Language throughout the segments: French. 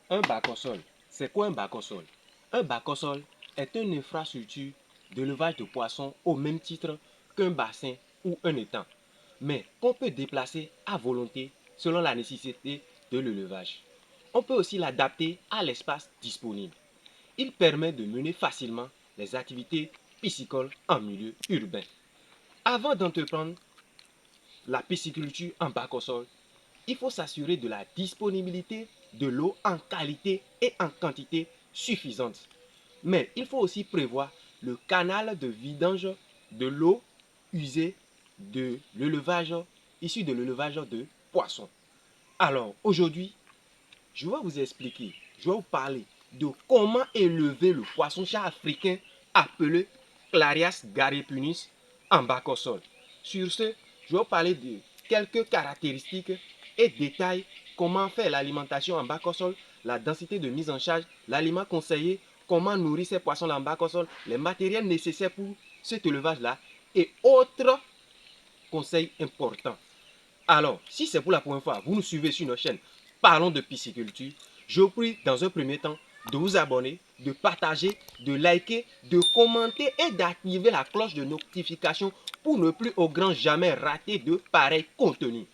Un bac au sol. C'est quoi un bac au sol? Un bac au sol est une infrastructure d'élevage de poissons au même titre qu'un bassin ou un étang, mais qu'on peut déplacer à volonté selon la nécessité de l'élevage. On peut aussi l'adapter à l'espace disponible. Il permet de mener facilement les activités piscicoles en milieu urbain. Avant d'entreprendre la pisciculture en bac au sol, il faut s'assurer de la disponibilité de l'eau en qualité et en quantité suffisante. Mais il faut aussi prévoir le canal de vidange de l'eau usée de l'élevage, issu de l'élevage de poissons. Alors aujourd'hui, je vais vous expliquer, je vais vous parler de comment élever le poisson-chat africain appelé Clarias gariepinus en bac au sol. Sur ce, je vais vous parler de quelques caractéristiques et détails, comment faire l'alimentation en bac au sol, la densité de mise en charge, l'aliment conseillé, comment nourrir ces poissons en bac au sol, les matériels nécessaires pour cet élevage-là et autres conseils importants. Alors, si c'est pour la première fois, vous nous suivez sur notre chaîne Parlons de pisciculture, je vous prie dans un premier temps de vous abonner, de partager, de liker, de commenter et d'activer la cloche de notification pour ne plus au grand jamais rater de pareils contenus.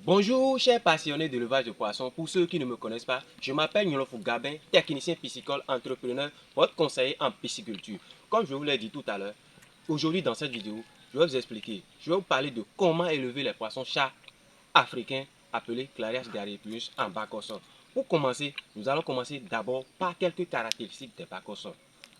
Bonjour chers passionnés d'élevage de poissons, pour ceux qui ne me connaissent pas, je m'appelle Nolofou Gabin, technicien piscicole, entrepreneur, votre conseiller en pisciculture. Comme je vous l'ai dit tout à l'heure, aujourd'hui dans cette vidéo, je vais vous expliquer, je vais vous parler de comment élever les poissons-chats africains appelés Clarias gariepinus en bac au sol. Pour commencer, nous allons commencer d'abord par quelques caractéristiques des bacs au sol.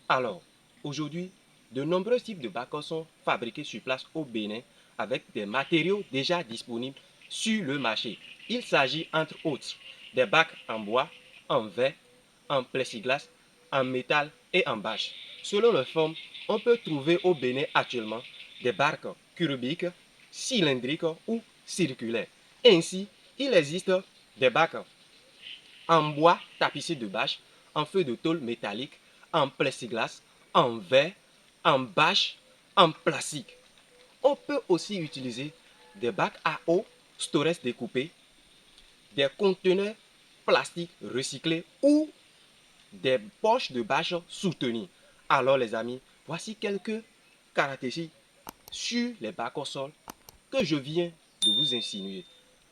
Alors, aujourd'hui, de nombreux types de bacs sont fabriqués sur place au Bénin avec des matériaux déjà disponibles sur le marché. Il s'agit entre autres des bacs en bois, en verre, en plexiglas, en métal et en bâche. Selon leur forme, on peut trouver au Bénin actuellement des bacs cubiques, cylindriques ou circulaires. Ainsi, il existe des bacs en bois tapissé de bâche, en feu de tôle métallique, en plexiglas, en verre, en bâche, en plastique. On peut aussi utiliser des bacs à eau, storage découpés, des conteneurs plastiques recyclés ou des poches de bâche soutenues. Alors les amis, voici quelques caractéristiques sur les bacs au sol que je viens de vous insinuer.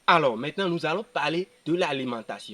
Alors maintenant, nous allons parler de l'alimentation.